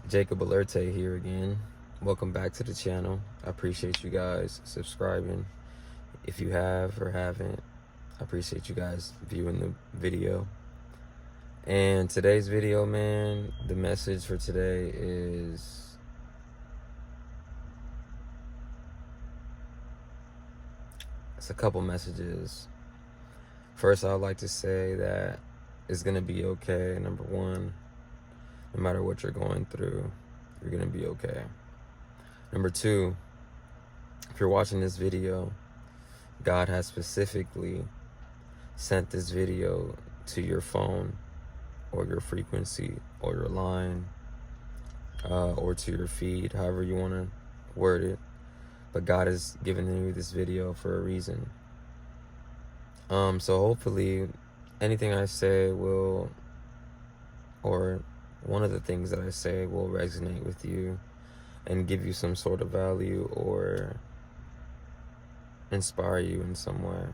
Jacob Alerte here again. Welcome back to the channel. I appreciate you guys subscribing. If you have or haven't, I appreciate you guys viewing the video. And today's video, man, the message for today is it's a couple messages. First, I would like to say that it's gonna be okay. Number one, no matter what you're going through, you're gonna be okay. Number two, if you're watching this video, God has specifically sent this video to your phone or your frequency or your line or to your feed, however you want to word it. But God has given you this video for a reason. So hopefully anything I say will, or one of the things that I say will resonate with you and give you some sort of value or inspire you in some way.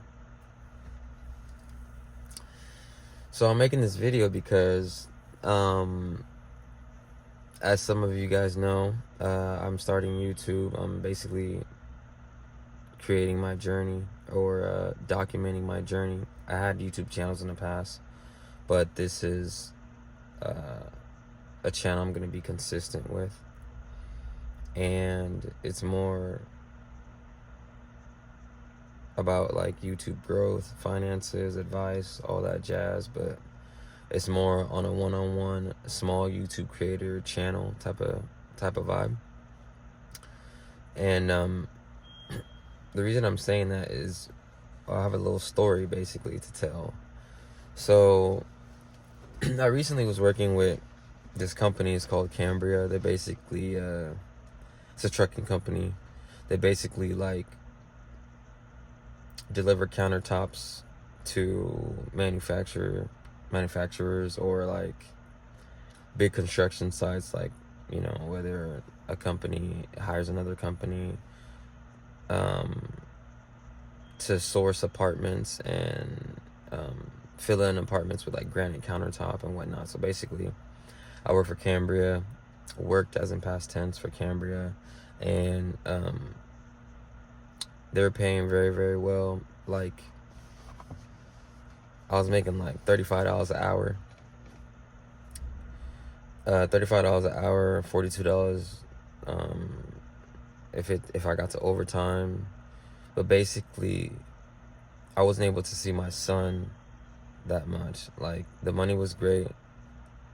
So I'm making this video because, as some of you guys know, I'm starting YouTube. I'm basically creating my journey or documenting my journey. I had YouTube channels in the past, but this is a channel I'm going to be consistent with. And it's more about like YouTube growth, finances, advice, all that jazz, but it's more on a one-on-one small YouTube creator channel type of vibe. And the reason I'm saying that is I have a little story basically to tell. So I recently was working with this company. It's called Cambria. They basically it's a trucking company. They basically like deliver countertops to manufacturers or like big construction sites, like, you know, whether a company hires another company to source apartments and fill in apartments with like granite countertop and whatnot. So basically I work for Cambria, worked as in past tense for Cambria, and they were paying very, very well. Like, I was making like $35 an hour. $35 an hour, $42 if I got to overtime. But basically, I wasn't able to see my son that much. Like, the money was great.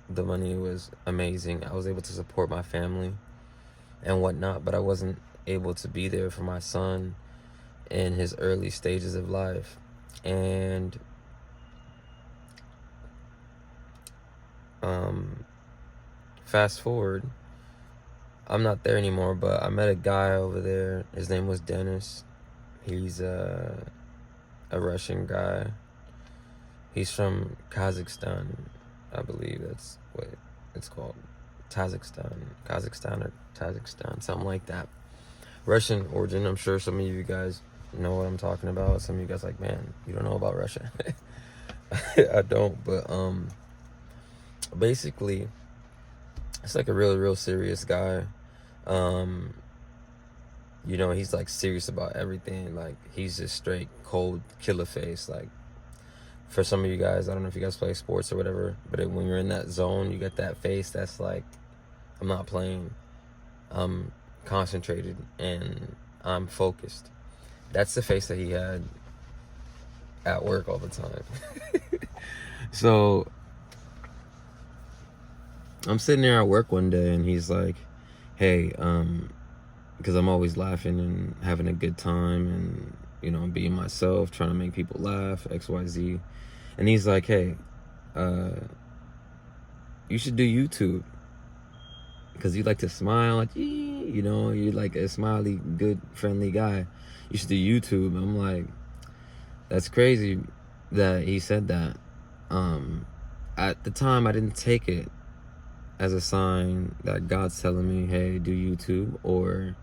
The money was amazing. I was able to support my family and whatnot, but I wasn't able to be there for my son in his early stages of life. And fast forward, I'm not there anymore, but I met a guy over there. His name was Dennis. He's a Russian guy. He's from Kazakhstan, I believe that's what it's called. Kazakhstan or Kazakhstan, something like that. Russian origin. I'm sure some of you guys know what I'm talking about. Some of you guys like, man, you don't know about Russia. I don't, but basically it's like a real serious guy. You know, he's like serious about everything. Like, he's just straight cold killer face. Like, for some of you guys, I don't know if you guys play sports or whatever, but when you're in that zone, you get that face that's like, I'm not playing, I'm concentrated and I'm focused. That's the face that he had at work all the time. So I'm sitting there at work one day and he's like, hey, because I'm always laughing and having a good time and, you know, being myself, trying to make people laugh, XYZ. And he's like, hey, you should do YouTube, because you like to smile, like, you know, you're like a smiley, good, friendly guy. You should do YouTube. I'm like, that's crazy that he said that. At the time, I didn't take it as a sign that God's telling me, hey, do YouTube, or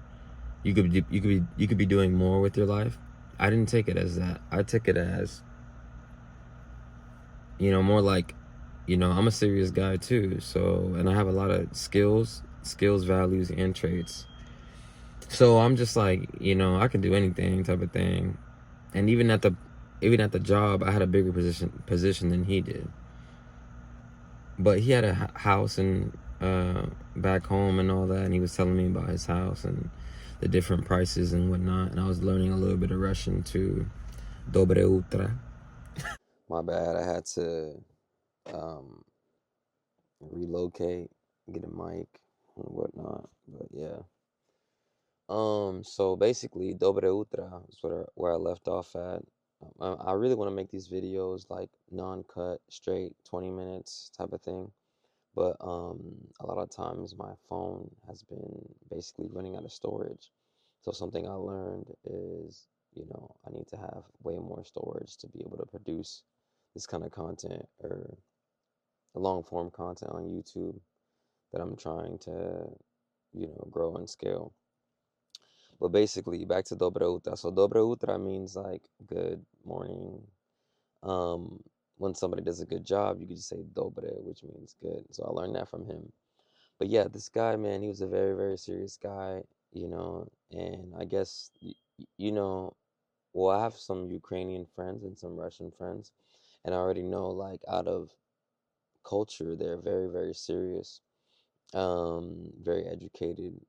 you could be doing more with your life. I didn't take it as that. I took it as, you know, more like, you know, I'm a serious guy too. So, and I have a lot of skills skills, values, and traits. So I'm just like, I can do anything type of thing. And even at the job, I had a bigger position than he did. But he had a house and back home and all that, and he was telling me about his house and the different prices and whatnot. And I was learning a little bit of Russian too. Dobre utra. My bad. I had to um, relocate, get a mic and whatnot. But yeah. So basically, Dobre Utra is where I left off at. I really want to make these videos like non-cut, straight, 20 minutes type of thing. But a lot of times my phone has been basically running out of storage. So something I learned is, I need to have way more storage to be able to produce this kind of content or long form content on YouTube that I'm trying to, grow and scale. But basically, back to Dobre Utra. So Dobre Utra means like good morning. Um, when somebody does a good job, you could just say Dobre, which means good. So I learned that from him. But yeah, this guy, man, he was a very, very serious guy, and I guess, well, I have some Ukrainian friends and some Russian friends, and I already know, like, out of culture, they're very, very serious, very educated,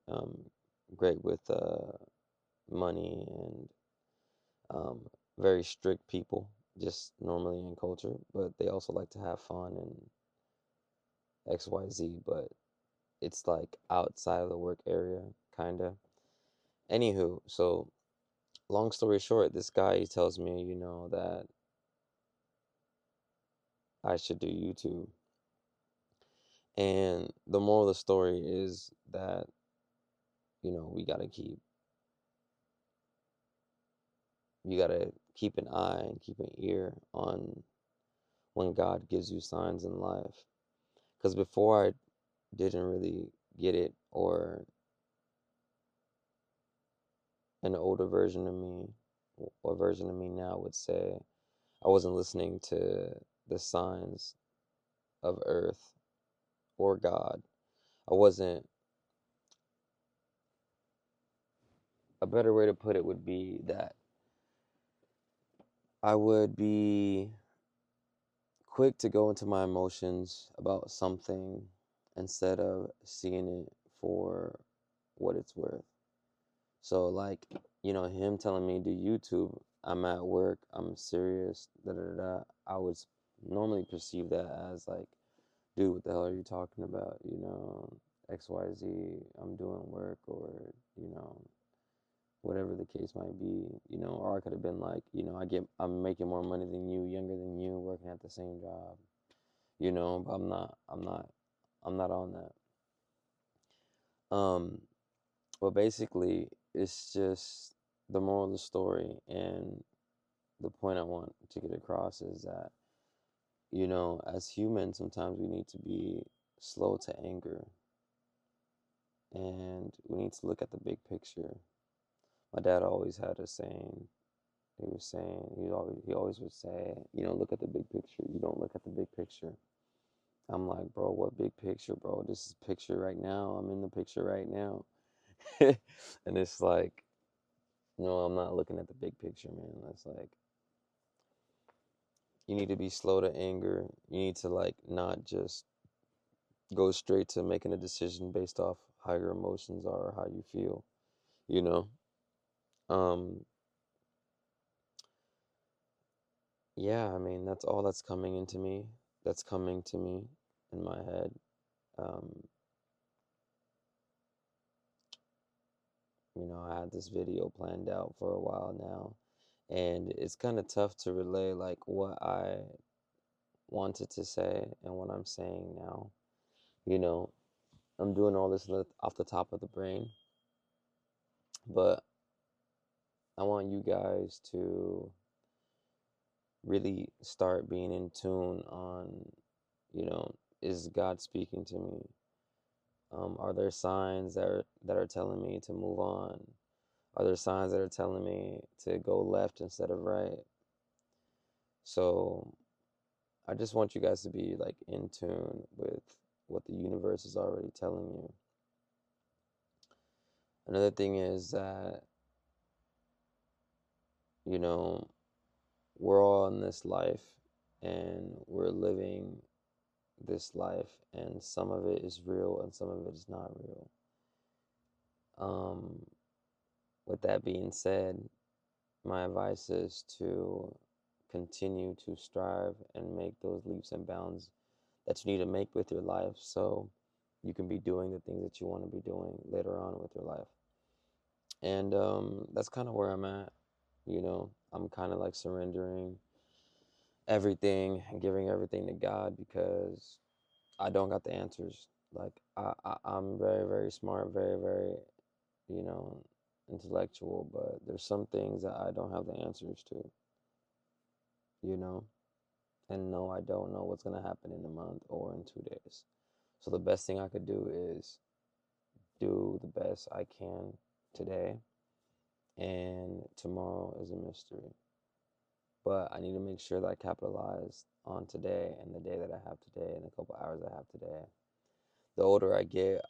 great with money and um, very strict people, just normally in culture, but they also like to have fun and XYZ, but it's like outside of the work area, kind of. Anywho, so long story short, this guy he tells me, that I should do YouTube. And the moral of the story is that, we gotta you gotta keep an eye and keep an ear on when God gives you signs in life. Because before I didn't really get it, or an older version of me, or version of me now would say, I wasn't listening to the signs of earth or God. I wasn't, a better way to put it would be that I would be quick to go into my emotions about something instead of seeing it for what it's worth. So, like, him telling me do YouTube, I'm at work, I'm serious, da da da. I would normally perceive that as like, dude, what the hell are you talking about? XYZ, I'm doing work, or, you know, whatever the case might be, or I could have been like, I'm making more money than you, younger than you, working at the same job, but I'm not on that. Um, but basically, it's just the moral of the story, and the point I want to get across is that, as humans, sometimes we need to be slow to anger, and we need to look at the big picture. My dad always had a saying. He was saying he always would say, look at the big picture. You don't look at the big picture. I'm like, bro, what big picture, bro? This is picture right now. I'm in the picture right now. And it's like, no, I'm not looking at the big picture, man. It's like, you need to be slow to anger. You need to like not just go straight to making a decision based off how your emotions are or how you feel, you know? Um, yeah, I mean, that's all that's coming into me. That's coming to me in my head. Um, I had this video planned out for a while now, and it's kind of tough to relay like what I wanted to say and what I'm saying now. You know, I'm doing all this off the top of the brain, but I want you guys to really start being in tune on, is God speaking to me? Are there signs that are telling me to move on? Are there signs that are telling me to go left instead of right? So I just want you guys to be like in tune with what the universe is already telling you. Another thing is that, you know, we're all in this life and we're living this life, and some of it is real and some of it is not real. Um, with that being said, my advice is to continue to strive and make those leaps and bounds that you need to make with your life so you can be doing the things that you want to be doing later on with your life. And that's kind of where I'm at. I'm kind of like surrendering everything and giving everything to God because I don't got the answers. Like I'm very, very smart, very, very, you know, intellectual, but there's some things that I don't have the answers to, you know. And no, I don't know what's gonna happen in a month or in 2 days. So the best thing I could do is do the best I can today, and tomorrow is a mystery. But I need to make sure that I capitalize on today and the day that I have today and the couple hours I have today. The older I get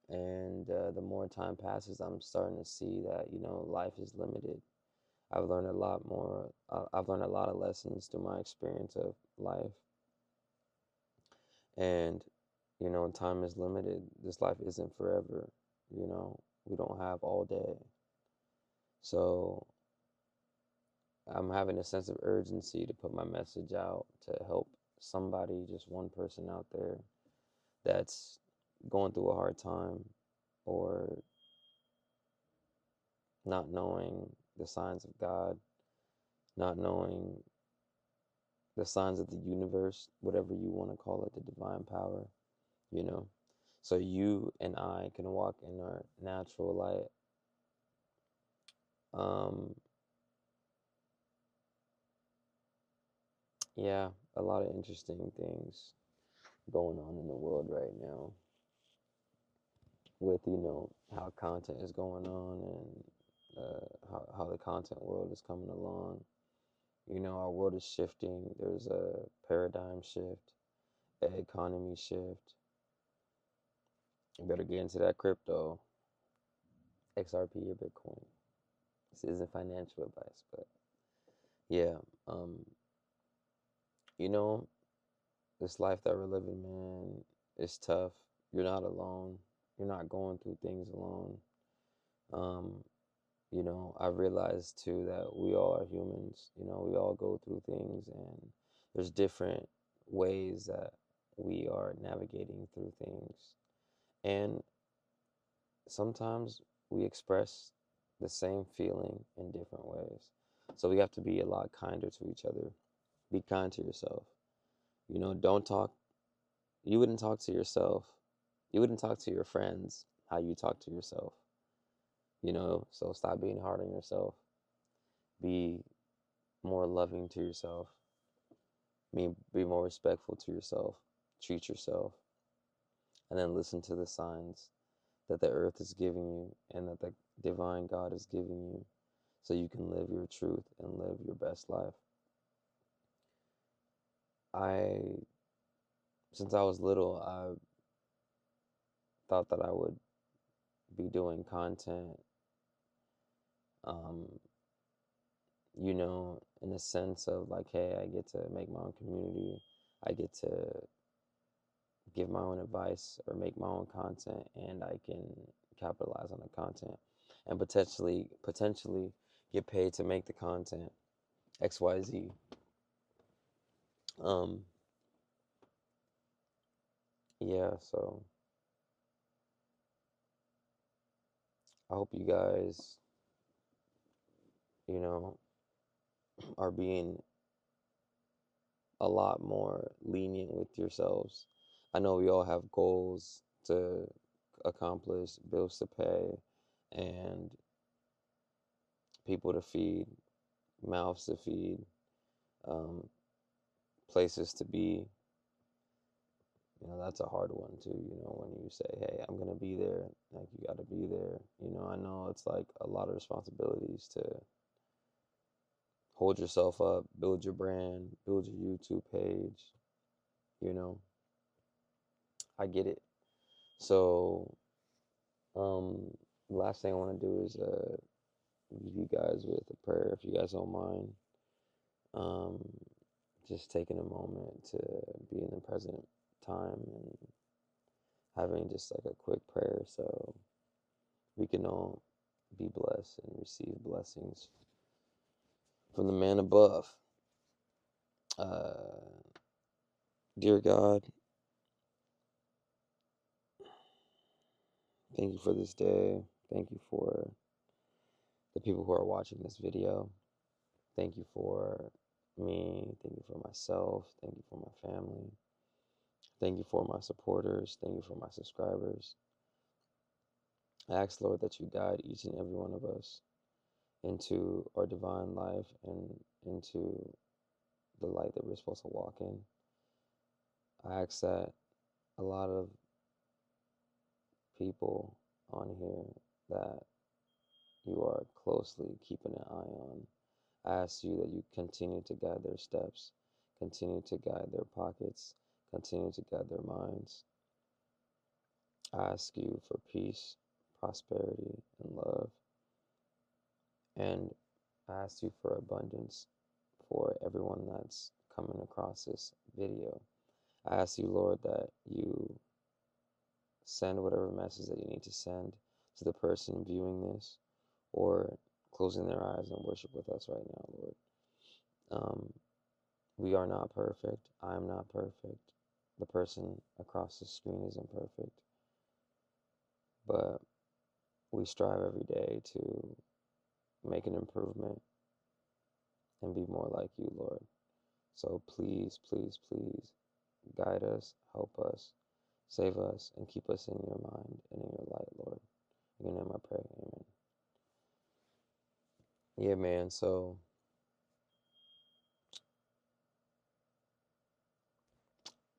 and the more time passes, I'm starting to see that, life is limited. I've learned a lot more. I've learned a lot of lessons through my experience of life. And, time is limited. This life isn't forever. We don't have all day. So I'm having a sense of urgency to put my message out to help somebody, just one person out there that's going through a hard time or not knowing the signs of God, not knowing the signs of the universe, whatever you want to call it, the divine power, you know. So you and I can walk in our natural light. Um, yeah, a lot of interesting things going on in the world right now with, how content is going on and how the content world is coming along. Our world is shifting. There's a paradigm shift, an economy shift. You better get into that crypto, XRP or Bitcoin. This isn't financial advice, but yeah, you know, this life that we're living, man, is tough. You're not alone. You're not going through things alone. Um, I realized too that we all are humans. We all go through things, and there's different ways that we are navigating through things. And sometimes we express the same feeling in different ways. So we have to be a lot kinder to each other. Be kind to yourself. Don't talk, you wouldn't talk to yourself, you wouldn't talk to your friends how you talk to yourself. So stop being hard on yourself. Be more loving to yourself. Be more respectful to yourself. Treat yourself. And then listen to the signs that the earth is giving you and that the divine God is giving you so you can live your truth and live your best life. I, since I was little, I thought that I would be doing content, um, in a sense of like, hey, I get to make my own community. I get to give my own advice or make my own content, and I can capitalize on the content and potentially get paid to make the content. XYZ. Um, yeah, so I hope you guys, you know, are being a lot more lenient with yourselves. I know we all have goals to accomplish, bills to pay, and people to feed, mouths to feed, um, places to be. That's a hard one too, when you say, hey, I'm going to be there, like you got to be there. I know it's like a lot of responsibilities to hold yourself up, build your brand, build your YouTube page, you know. I get it. So, um the last thing I want to do is leave you guys with a prayer, if you guys don't mind. Um, just taking a moment to be in the present time and having just like a quick prayer so we can all be blessed and receive blessings from the man above. Dear God, thank you for this day. Thank you for the people who are watching this video. Thank you for me. Thank you for myself. Thank you for my family. Thank you for my supporters. Thank you for my subscribers. I ask, Lord, that you guide each and every one of us into our divine life and into the light that we're supposed to walk in. I ask that a lot of people on here that you are closely keeping an eye on, I ask you that you continue to guide their steps, continue to guide their pockets, continue to guide their minds. I ask you for peace, prosperity, and love. And I ask you for abundance for everyone that's coming across this video. I ask you, Lord, that you send whatever message that you need to send to the person viewing this or closing their eyes and worship with us right now, Lord. We are not perfect. I'm not perfect. The person across the screen isn't perfect. But we strive every day to make an improvement and be more like you, Lord. So please, please, please guide us, help us, save us, and keep us in your mind and in your light, Lord. In your name I pray, amen. Yeah, man, so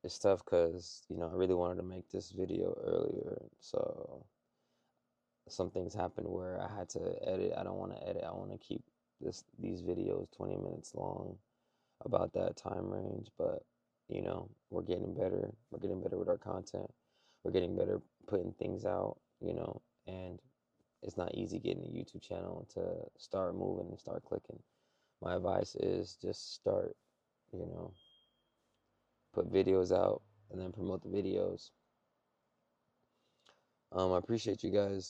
it's tough because, I really wanted to make this video earlier. So some things happened where I had to edit. I don't want to edit. I want to keep these videos 20 minutes long, about that time range. But, we're getting better. We're getting better with our content. We're getting better putting things out, and it's not easy getting a YouTube channel to start moving and start clicking. My advice is just start, put videos out and then promote the videos. I appreciate you guys